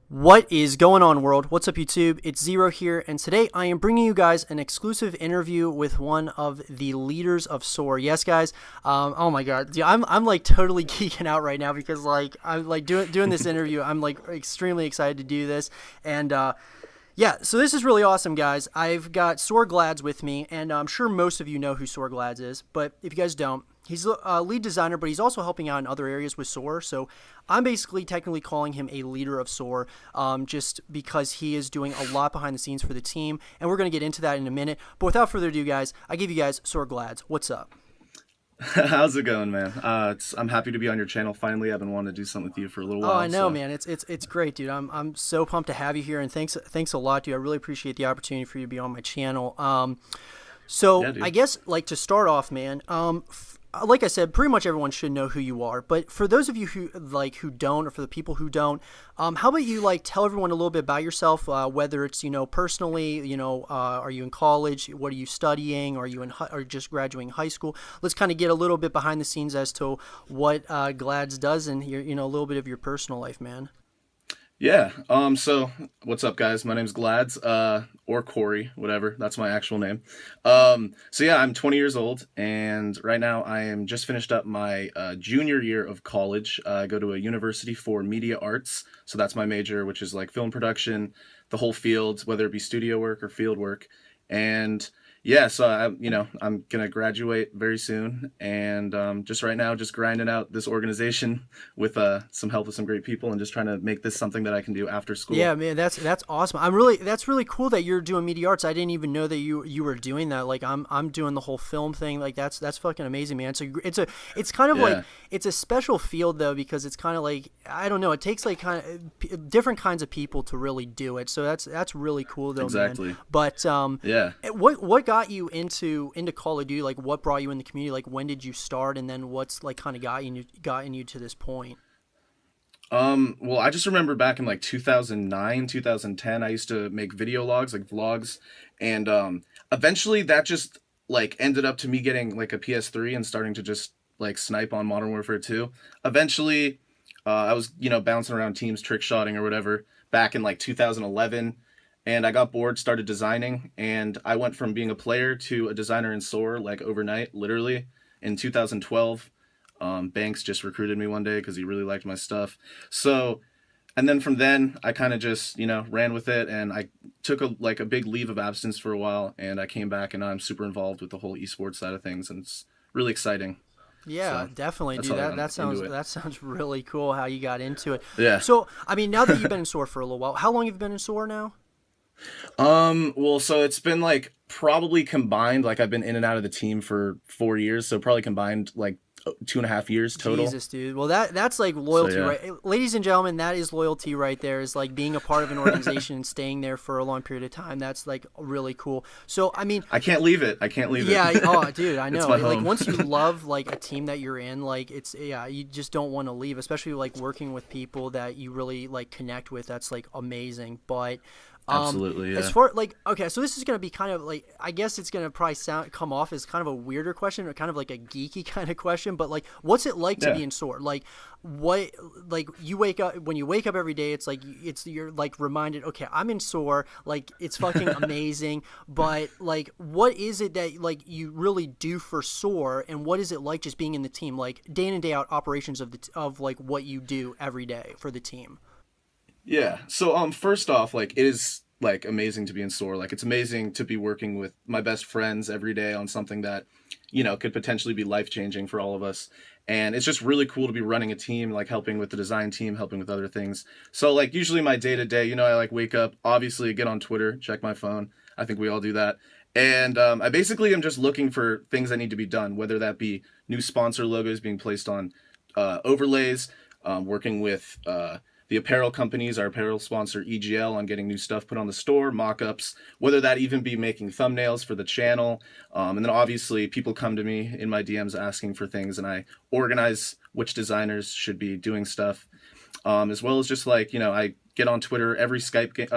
What is going on, world? What's up, YouTube? It's Zero here, and today I am bringing you guys an exclusive interview with one of the leaders of SoaR. Yes, guys. Oh my God, dude, I'm like totally geeking out right now because like I'm like doing this interview. I'm like extremely excited to do this, and yeah, so this is really awesome, guys. I've got SoaR Glads with me, and I'm sure most of you know who SoaR Glads is, but if you guys don't, he's a lead designer, but he's also helping out in other areas with SoaR. So I'm basically technically calling him a leader of SoaR, just because he is doing a lot behind the scenes for the team, and we're going to get into that in a minute. But without further ado, guys, I give you guys SoaR Glads. What's up? How's it going, man? I'm happy to be on your channel. Finally, I've been wanting to do something with you for a little Oh, I while. know, So man. It's great, dude. I'm so pumped to have you here, and thanks a lot, dude. I really appreciate the opportunity for you to be on my channel. So yeah, I dude. guess like to start off, man. Like I said, pretty much everyone should know who you are. But for those of you who don't, or for the people who don't, how about you like tell everyone a little bit about yourself? Whether it's personally, are you in college? What are you studying? Are you or just graduating high school? Let's kind of get a little bit behind the scenes as to what Glads does and your a little bit of your personal life, man. Yeah. So what's up, guys? My name's Glads, or Corey, whatever. That's my actual name. So yeah, I'm 20 years old, and right now I am just finished up my junior year of college. I go to a university for media arts, so that's my major, which is like film production, the whole field, whether it be studio work or field work. And yeah, so I'm gonna graduate very soon, and just right now, just grinding out this organization with some help with some great people, and just trying to make this something that I can do after school. Yeah, man, that's awesome. That's really cool that you're doing media arts. I didn't even know that you were doing that. Like I'm doing the whole film thing. Like that's fucking amazing, man. So it's kind of like Yeah, it's a special field though because it's kind of like I don't know. It takes like kind of different kinds of people to really do it. So that's really cool though, man. exactly. But Yeah. what got you into Call of Duty? Like what brought you in the community? Like when did you start? And then what's like kind of gotten you to this point? Well, I just remember back in like 2009, 2010, I used to make video logs, like vlogs, and eventually that just like ended up to me getting like a PS3 and starting to just like snipe on Modern Warfare 2. Eventually, I was, bouncing around teams, trick shotting or whatever back in like 2011, and I got bored, started designing, and I went from being a player to a designer in SoaR like overnight, literally in 2012. Banks just recruited me one day because he really liked my stuff. So, and then from then, I kind of just ran with it, and I took a big leave of absence for a while, and I came back, and now I'm super involved with the whole esports side of things, and it's really exciting. Yeah, So definitely, that's dude. how I That got that sounds into it. that sounds really cool how you got into it. Yeah. So, I mean, now that you've been in SoaR for a little while, how long have you been in SoaR now? Well, so it's been like probably combined, like I've been in and out of the team for 4 years, so probably combined like 2.5 years total. Jesus, dude. Well, that's like So loyalty, yeah. right? Ladies and gentlemen, that is loyalty right there. Is like being a part of an organization and staying there for a long period of time. That's like really cool. So, I mean, I can't leave it. I can't leave it. yeah. Oh, dude, I It's know. my Like home. once you love like a team that you're in, like it's yeah, you just don't want to leave. Especially like working with people that you really like connect with. That's like amazing. But Absolutely, as yeah. far like okay, so this is gonna be kind of like I guess it's gonna probably come off as kind of a weirder question or kind of like a geeky kind of question, but like, what's it like to Yeah. be in SoaR? Like, what like you wake up when you wake up every day, it's like you're like reminded, okay, I'm in SoaR, like it's fucking amazing, but like, what is it that like you really do for SoaR, and what is it like just being in the team, like day in and day out operations of of like what you do every day for the team? Yeah. So first off, like it is like amazing to be in SoaR. Like it's amazing to be working with my best friends every day on something that, could potentially be life-changing for all of us. And it's just really cool to be running a team, like helping with the design team, helping with other things. So like usually my day to day, I like wake up, obviously get on Twitter, check my phone. I think we all do that. And I basically am just looking for things that need to be done, whether that be new sponsor logos being placed on overlays, working with the apparel companies, our apparel sponsor EGL, on getting new stuff put on the store, mock-ups, whether that even be making thumbnails for the channel. And then obviously people come to me in my DMs asking for things, and I organize which designers should be doing stuff. As well as just like, I get on Twitter every Skype game,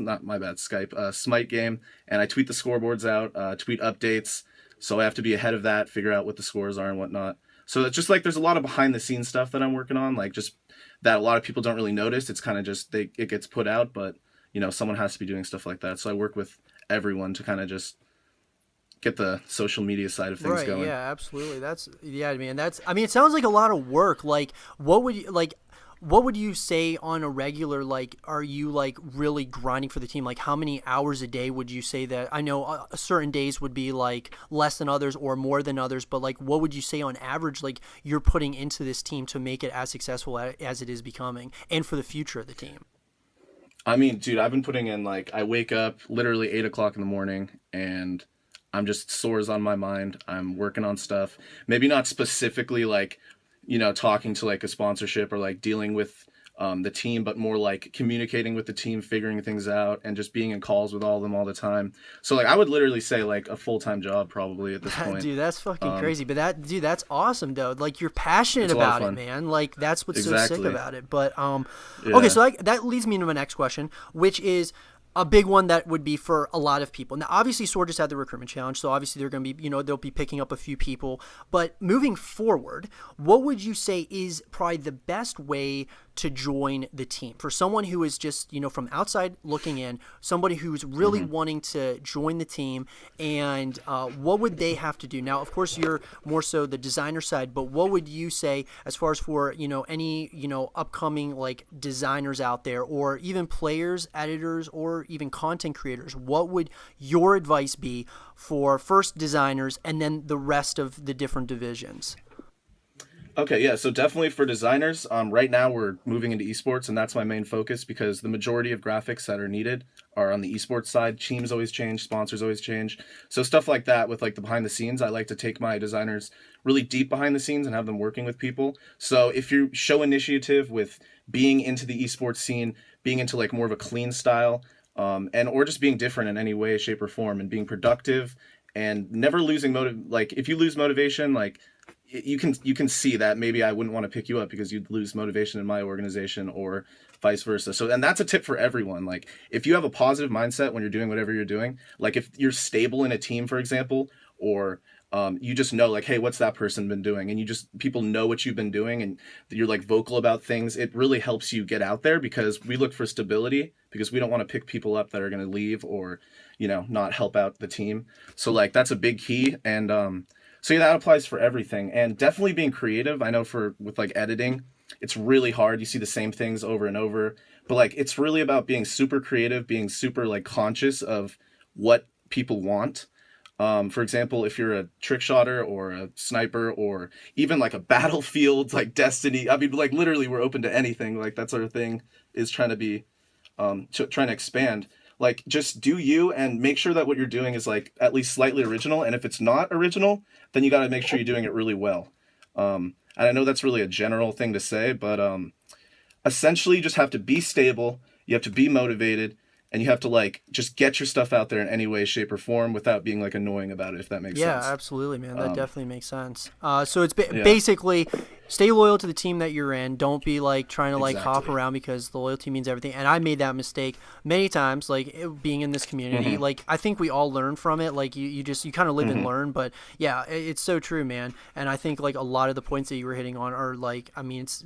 not my bad, Skype, Smite game, and I tweet the scoreboards out, tweet updates. So I have to be ahead of that, figure out what the scores are and whatnot. So it's just like there's a lot of behind the scenes stuff that I'm working on, like just that a lot of people don't really notice. It's kind of just it gets put out, but someone has to be doing stuff like that. So I work with everyone to kind of just get the social media side of things Right, going. yeah, absolutely. I mean, it sounds like a lot of work. Like, what would you say on a regular, like, are you like really grinding for the team? Like, how many hours a day would you say that? I know certain days would be like less than others or more than others, but like, what would you say on average, like, you're putting into this team to make it as successful as it is becoming and for the future of the team? I mean, dude, I've been putting in like I wake up literally 8 o'clock in the morning and I'm just SoaR's on my mind. I'm working on stuff. Maybe not specifically like, talking to like a sponsorship or like dealing with the team, but more like communicating with the team, figuring things out, and just being in calls with all of them all the time. So like I would literally say like a full-time job probably at this point. Dude, that's fucking crazy. But that's awesome though. Like you're passionate It's a lot of about it, fun. man. Like that's what's so sick Exactly. about it. But okay, Yeah. so that leads me to my next question, which is a big one that would be for a lot of people. Now, obviously, SoaR just had the recruitment challenge, so obviously they're going to be, they'll be picking up a few people. But moving forward, what would you say is probably the best way to join the team for someone who is just, from outside looking in, somebody who's really wanting to join the team, and what would they have to do? Now, of course, you're more so the designer side, but what would you say as far as for, any, upcoming like designers out there, or even players, editors, or even content creators? What would your advice be for first designers and then the rest of the different divisions? Okay, yeah, so definitely for designers, right now we're moving into esports, and that's my main focus because the majority of graphics that are needed are on the esports side. Teams always change, sponsors always change. So stuff like that with like the behind the scenes, I like to take my designers really deep behind the scenes and have them working with people. So if you show initiative with being into the esports scene, being into like more of a clean style, and or just being different in any way, shape, or form, and being productive and never losing motive. Like if you lose motivation, like you can see that maybe I wouldn't want to pick you up because you'd lose motivation in my organization or vice versa. So, and that's a tip for everyone. Like if you have a positive mindset when you're doing whatever you're doing, like if you're stable in a team, for example, or you just know like, hey, what's that person been doing? And people know what you've been doing and you're like vocal about things. It really helps you get out there because we look for stability because we don't want to pick people up that are going to leave or, not help out the team. So like, that's a big key. And, so yeah, that applies for everything, and definitely being creative. I know with like editing, it's really hard. You see the same things over and over, but like it's really about being super creative, being super like conscious of what people want. For example, if you're a trick shotter or a sniper or even like a battlefield like Destiny, I mean, like literally we're open to anything. Like that sort of thing is trying to be trying to expand. Like just do you and make sure that what you're doing is like at least slightly original, and if it's not original, then you got to make sure you're doing it really well. And I know that's really a general thing to say, but essentially you just have to be stable, you have to be motivated, and you have to like just get your stuff out there in any way, shape, or form without being like annoying about it, if that makes Yeah, sense. absolutely, man. That definitely makes sense. So it's Yeah, basically stay loyal to the team that you're in. Don't be like trying to like hop exactly. around because the loyalty means everything. And I made that mistake many times, like being in this community. Like I think we all learn from it. Like you kind of live and learn. But yeah, it's so true, man. And I think like a lot of the points that you were hitting on are like, I mean, it's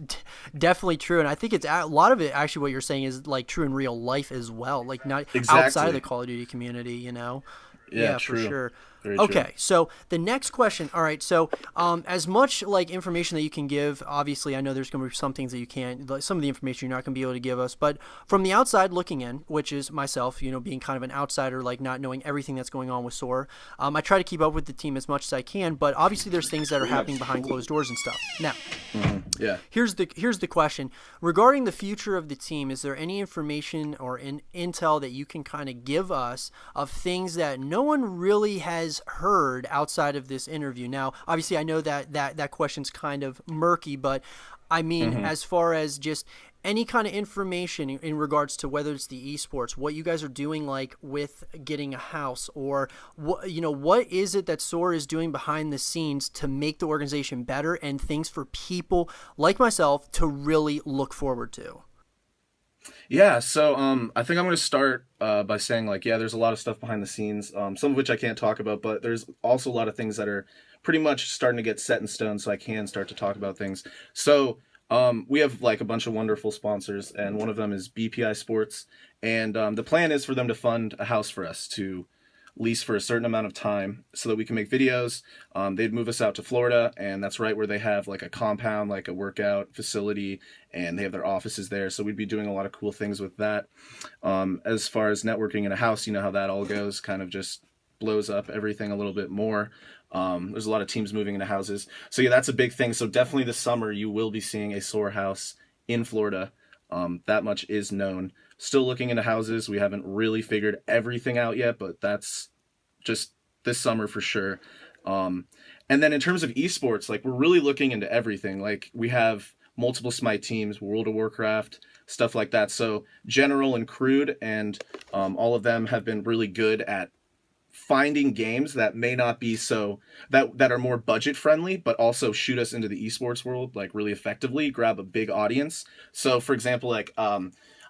definitely true. And I think it's a lot of it actually what you're saying is like true in real life as well. Like not outside of the Exactly. Call of Duty community, you know. Yeah, Yeah, for true. sure. Very true. Okay, so the next question. All right, so as much like information that you can give, obviously, I know there's going to be some things that you can't. Like, some of the information you're not going to be able to give us, but from the outside looking in, which is myself, being kind of an outsider, like not knowing everything that's going on with SoaR, I try to keep up with the team as much as I can. But obviously, there's things that are happening behind closed doors and stuff. Now, Yeah. here's the question regarding the future of the team. Is there any information or intel that you can kind of give us of things that no one really has heard outside of this interview? Now, obviously, I know that question's kind of murky, but I mean, as far as just any kind of information in regards to whether it's the esports, what you guys are doing, like with getting a house, or what is it that SoaR is doing behind the scenes to make the organization better and things for people like myself to really look forward to? Yeah, so I think I'm going to start by saying like, yeah, there's a lot of stuff behind the scenes, some of which I can't talk about, but there's also a lot of things that are pretty much starting to get set in stone, so I can start to talk about things. So we have like a bunch of wonderful sponsors, and one of them is BPI Sports, and the plan is for them to fund a house for us to lease for a certain amount of time so that we can make videos. They'd move us out to Florida, and that's right where they have like a compound, like a workout facility, and they have their offices there. So we'd be doing a lot of cool things with that. As far as networking in a house, you know how that all goes, kind of just blows up everything a little bit more. There's a lot of teams moving into houses. So yeah, that's a big thing. So definitely this summer you will be seeing a SoaR house in Florida. That much is known. Still looking into houses. We haven't really figured everything out yet, but that's just this summer for sure. And then in terms of esports, like we're really looking into everything. Like we have multiple Smite teams, World of Warcraft, stuff like that. So General and Crude, and all of them have been really good at finding games that may not be so that are more budget friendly but also shoot us into the esports world like really effectively, grab a big audience. So for example, like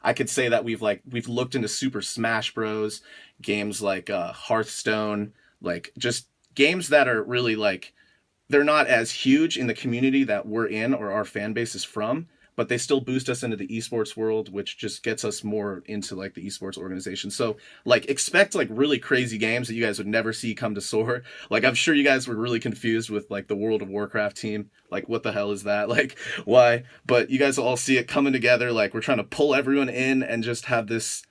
I could say that we've looked into Super Smash Bros, games like Hearthstone, like just games that are really like they're not as huge in the community that we're in or our fan base is from, but they still boost us into the esports world, which just gets us more into like the esports organization. So like expect like really crazy games that you guys would never see come to SoaR. Like I'm sure you guys were really confused with like the World of Warcraft team. Like what the hell is that? Like why? But you guys will all see it coming together. Like we're trying to pull everyone in and just have this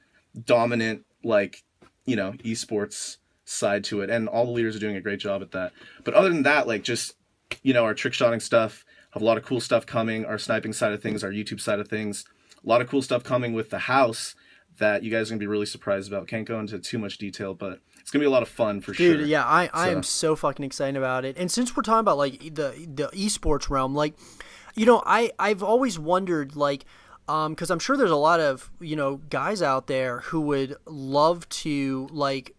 dominant like, esports side to it, and all the leaders are doing a great job at that. But other than that, like just our trick shotting stuff, have a lot of cool stuff coming, our sniping side of things, our YouTube side of things, a lot of cool stuff coming with the house that you guys are gonna be really surprised about. Can't go into too much detail, but it's gonna be a lot of fun for Dude, sure. yeah, I am So so fucking excited about it. And since we're talking about like the esports realm, like, I've always wondered like, because I'm sure there's a lot of guys out there who would love to like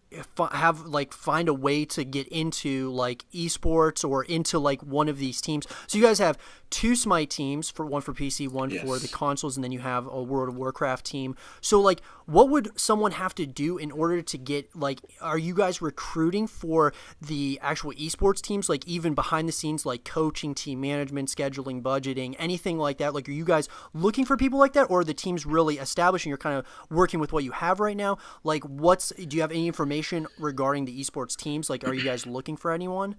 have like find a way to get into like esports or into like one of these teams. So you guys have two Smite teams, for one for PC, one for the yes. consoles, and then you have a World of Warcraft team. So like what would someone have to do in order to get like, are you guys recruiting for the actual esports teams, like even behind the scenes, like coaching, team management, scheduling, budgeting, anything like that? Like are you guys looking for people like that, or are the teams really established and you're kind of working with what you have right now? Like do you have any information regarding the esports teams? Like are you guys looking for anyone?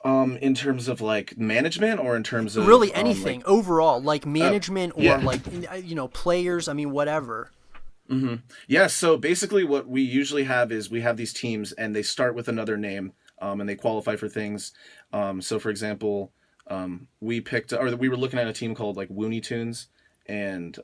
In terms of like management or in terms of Really anything overall, like management or yeah. like players, I mean whatever. Yeah, so basically what we usually have is we have these teams and they start with another name, and they qualify for things. So for example, we were looking at a team called like Looney Tunes, and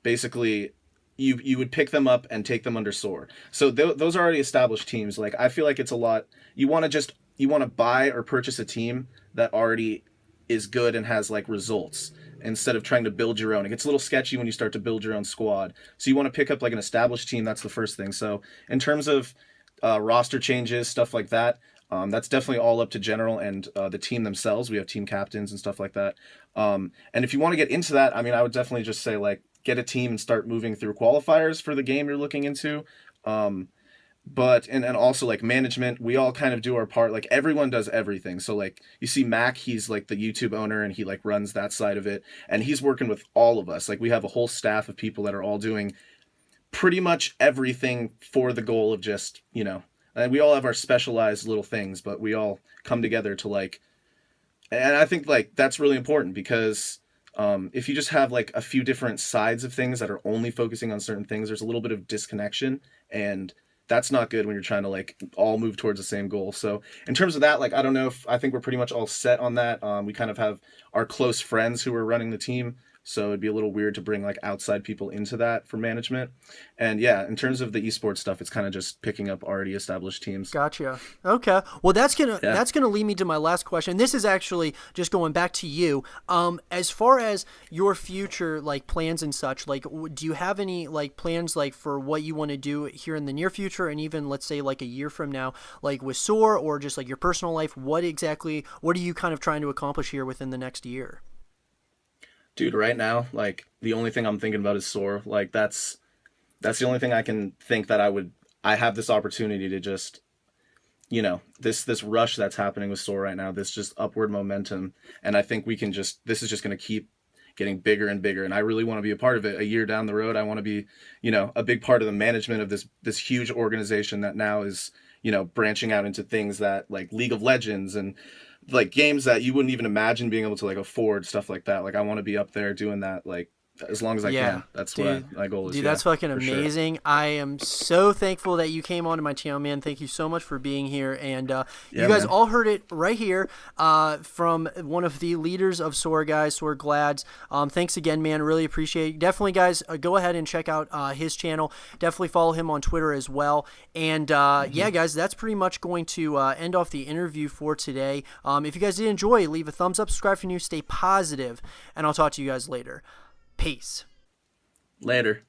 basically you would pick them up and take them under SoaR. So those are already established teams. Like I feel like it's a lot. You want to buy or purchase a team that already is good and has like results instead of trying to build your own. It gets a little sketchy when you start to build your own squad. So you want to pick up like an established team. That's the first thing. So in terms of roster changes, stuff like that, that's definitely all up to General and the team themselves. We have team captains and stuff like that. And if you want to get into that, I mean, I would definitely just say like get a team and start moving through qualifiers for the game you're looking into. But and also like management, we all kind of do our part. Like everyone does everything. So like you see Mac, he's like the YouTube owner and he like runs that side of it, and he's working with all of us. Like we have a whole staff of people that are all doing pretty much everything for the goal of just and we all have our specialized little things, but we all come together to like, and I think like that's really important because if you just have like a few different sides of things that are only focusing on certain things, there's a little bit of disconnection, and that's not good when you're trying to like all move towards the same goal. So in terms of that, like I don't know if I think we're pretty much all set on that. We kind of have our close friends who are running the team, so it'd be a little weird to bring like outside people into that for management. And yeah, in terms of the esports stuff, it's kind of just picking up already established teams. Gotcha. Okay. Well, Yeah. that's gonna lead me to my last question. This is actually just going back to you. As far as your future like plans and such, like do you have any like plans like for what you want to do here in the near future, and even let's say like a year from now, like with SoaR or just like your personal life? What are you kind of trying to accomplish here within the next year? Dude, right now, like the only thing I'm thinking about is SoaR. Like that's the only thing I can think that I have this opportunity to just, this rush that's happening with SoaR right now, this just upward momentum, and I think we can just this is just going to keep getting bigger and bigger, and I really want to be a part of it. A year down the road, I want to be, a big part of the management of this huge organization that now is, branching out into things that like League of Legends and like games that you wouldn't even imagine being able to like afford, stuff like that. Like I want to be up there doing that, like as long as I Yeah, can. That's what dude. my goal is. Dude, Yeah, that's fucking for sure. amazing. I am so thankful that you came onto my channel, man. Thank you so much for being here. And you Yeah, guys man. all heard it right here from one of the leaders of SoaR, guys, SoaR Glads. Thanks again, man. Really appreciate it. Definitely, guys, go ahead and check out his channel. Definitely follow him on Twitter as well. And yeah, guys, that's pretty much going to end off the interview for today. If you guys did enjoy, leave a thumbs up, subscribe if you're new, stay positive, and I'll talk to you guys later. Peace. Later.